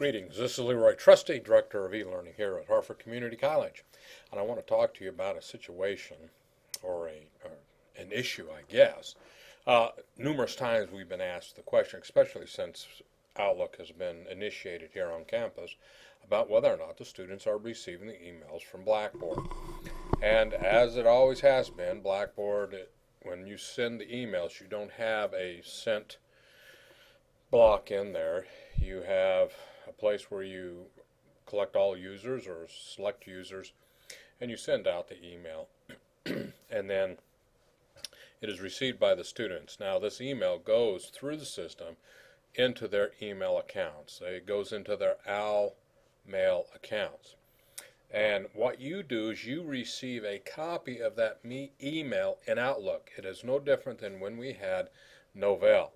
Greetings, this is Leroy Trusty, Director of e-Learning here at Harford Community College. And I want to talk to you about a situation or an issue, I guess. Numerous times we've been asked the question, especially since Outlook has been initiated here on campus, about whether or not the students are receiving the emails from Blackboard. And as it always has been, Blackboard, when you send the emails, you don't have a sent block in there. You have a place where you collect all users or select users and you send out the email and then it is received by the students. Now this email goes through the system into their email accounts. It goes into their OWL mail accounts. And what you do is you receive a copy of that email in Outlook. It is no different than when we had Novell.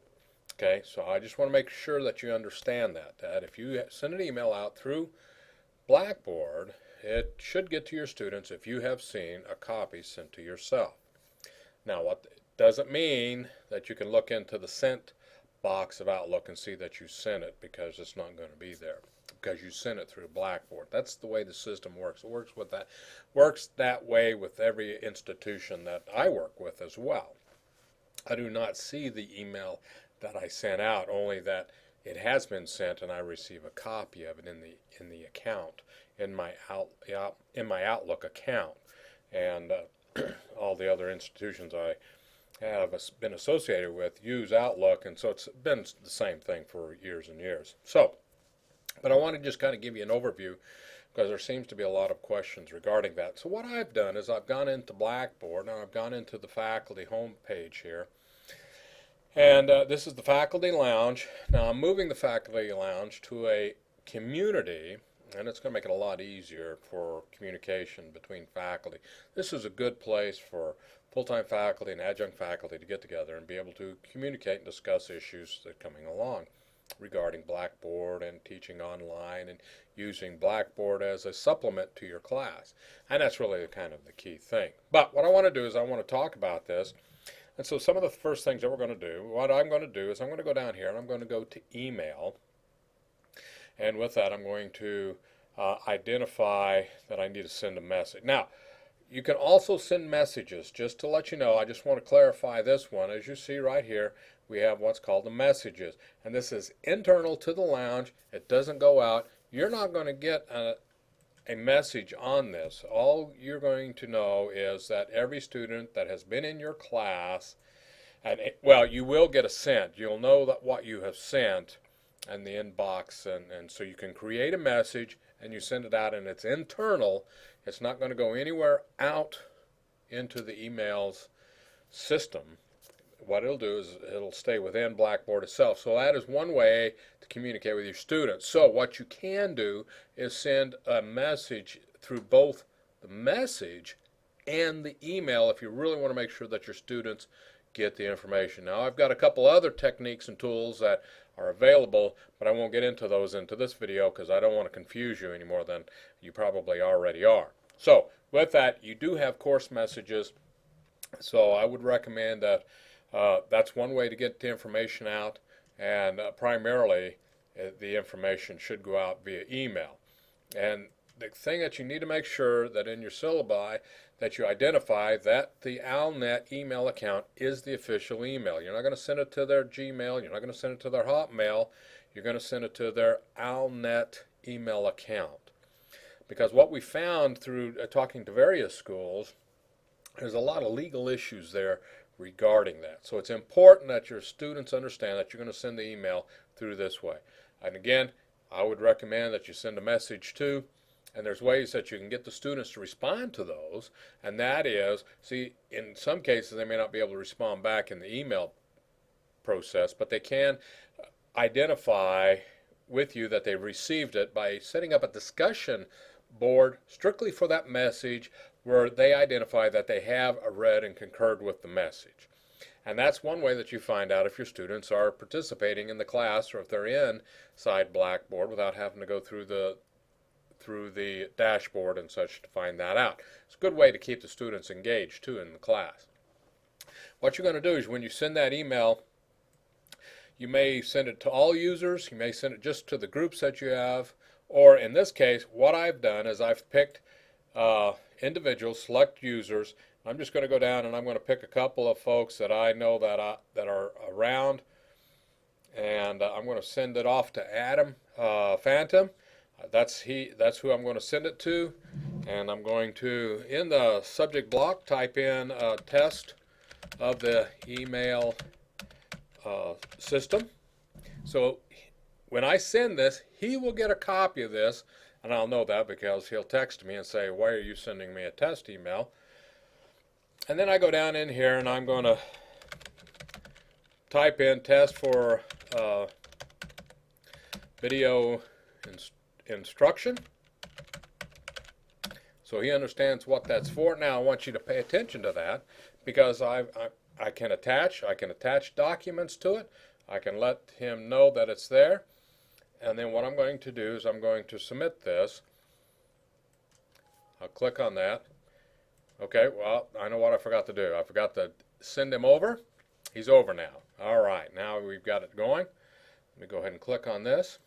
Okay, so I just want to make sure that you understand that if you send an email out through Blackboard, it should get to your students if you have seen a copy sent to yourself. Now, what doesn't mean that you can look into the sent box of Outlook and see that you sent it, because it's not going to be there because you sent it through Blackboard. That's the way the system works. It works that way with every institution that I work with as well. I do not see the email that I sent out, only that it has been sent and I receive a copy of it in the account, in my Outlook account. And all the other institutions I have been associated with use Outlook, and so it's been the same thing for years and years. But I want to just kind of give you an overview, because there seems to be a lot of questions regarding that. So what I've done is I've gone into Blackboard, and I've gone into the faculty home page here. And this is the faculty lounge. Now I'm moving the faculty lounge to a community, and it's going to make it a lot easier for communication between faculty. This is a good place for full-time faculty and adjunct faculty to get together and be able to communicate and discuss issues that are coming along regarding Blackboard and teaching online and using Blackboard as a supplement to your class. And that's really kind of the key thing. But what I want to do is I want to talk about this. And so some of the first things that we're going to do, what I'm going to do is I'm going to go down here and I'm going to go to email. And with that I'm going to identify that I need to send a message. Now, you can also send messages. Just to let you know, I just want to clarify this one. As you see right here, we have what's called the messages. And this is internal to the lounge. It doesn't go out. You're not going to get a message on this. All you're going to know is that every student that has been in your class, and well, you will get a sent. You'll know that what you have sent and the inbox, and so you can create a message and you send it out, and it's internal. It's not going to go anywhere out into the emails system. What it'll do is it'll stay within Blackboard itself. So that is one way to communicate with your students. So what you can do is send a message through both the message and the email if you really want to make sure that your students get the information. Now I've got a couple other techniques and tools that are available, but I won't get into those into this video because I don't want to confuse you any more than you probably already are. So with that, you do have course messages, so I would recommend that that's one way to get the information out, and primarily the information should go out via email. And the thing that you need to make sure that in your syllabi that you identify that the OWLNet email account is the official email. You're not going to send it to their Gmail. You're not going to send it to their Hotmail. You're going to send it to their OWLNet email account. Because what we found through talking to various schools, there's a lot of legal issues there regarding that. So it's important that your students understand that you're going to send the email through this way. And again, I would recommend that you send a message to, and there's ways that you can get the students to respond to those, and that is, see, in some cases they may not be able to respond back in the email process, but they can identify with you that they've received it by setting up a discussion board strictly for that message, where they identify that they have read and concurred with the message. And that's one way that you find out if your students are participating in the class, or if they're inside Blackboard, without having to go through the dashboard and such to find that out. It's a good way to keep the students engaged too in the class. What you're going to do is when you send that email, You may send it to all users, you may send it just to the groups that you have, or in this case, what I've done is I've picked individuals, select users. I'm just going to go down and I'm going to pick a couple of folks that I know that are around, and I'm going to send it off to Adam Phantom. That's who I'm going to send it to, and I'm going to, in the subject block, type in test of the email system. So when I send this, he will get a copy of this, and I'll know that because he'll text me and say, why are you sending me a test email? And then I go down in here and I'm going to type in test for video instruction, so he understands what that's for. Now I want you to pay attention to that, because I can attach documents to it. I can let him know that it's there, and then what I'm going to do is I'm going to submit this. I'll click on that. Okay, well, I know what I forgot to do. I forgot to send him over. He's over now. All right, now we've got it going. Let me go ahead and click on this.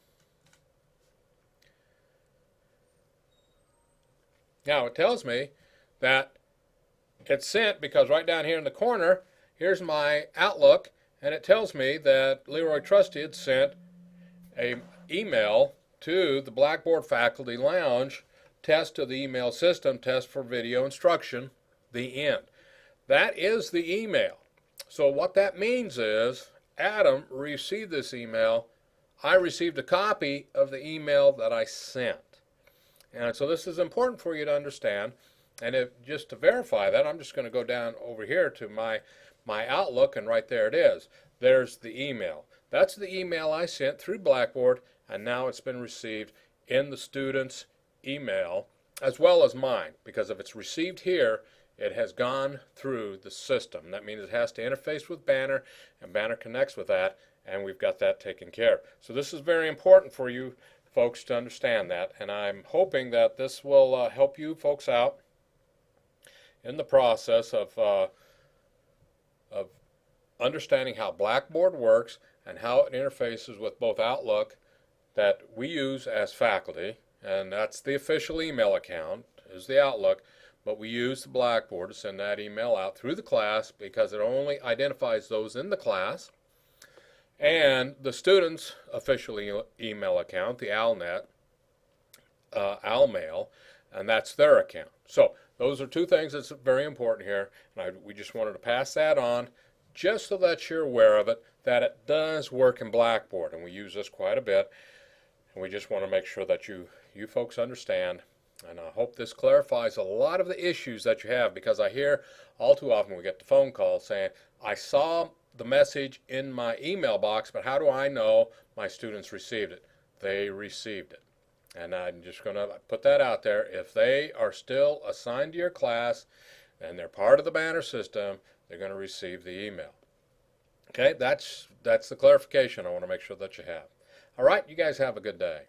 Now it tells me that it's sent, because right down here in the corner, here's my Outlook, and it tells me that Leroy Trusty had sent an email to the Blackboard Faculty Lounge, test of the email system, test for video instruction, the end. That is the email. So what that means is Adam received this email. I received a copy of the email that I sent. And so this is important for you to understand. And just to verify that, I'm just going to go down over here to my Outlook, and right there it is. There's the email. That's the email I sent through Blackboard, and now it's been received in the student's email as well as mine, because if it's received here, it has gone through the system. That means it has to interface with Banner, and Banner connects with that, and we've got that taken care of. So this is very important for you folks to understand that, and I'm hoping that this will help you folks out in the process of understanding how Blackboard works and how it interfaces with both Outlook that we use as faculty, and that's the official email account, is the Outlook, but we use the Blackboard to send that email out through the class because it only identifies those in the class, and the student's official email account, the ALNet, ALMail, and that's their account. So those are two things that's very important here, and we just wanted to pass that on just so that you're aware of it, that it does work in Blackboard, and we use this quite a bit, and we just want to make sure that you folks understand. And I hope this clarifies a lot of the issues that you have, because I hear all too often we get the phone call saying, I saw the message in my email box, but how do I know my students received it? They received it. And I'm just going to put that out there. If they are still assigned to your class and they're part of the Banner system, they're going to receive the email. Okay, that's the clarification I want to make sure that you have. All right, you guys have a good day.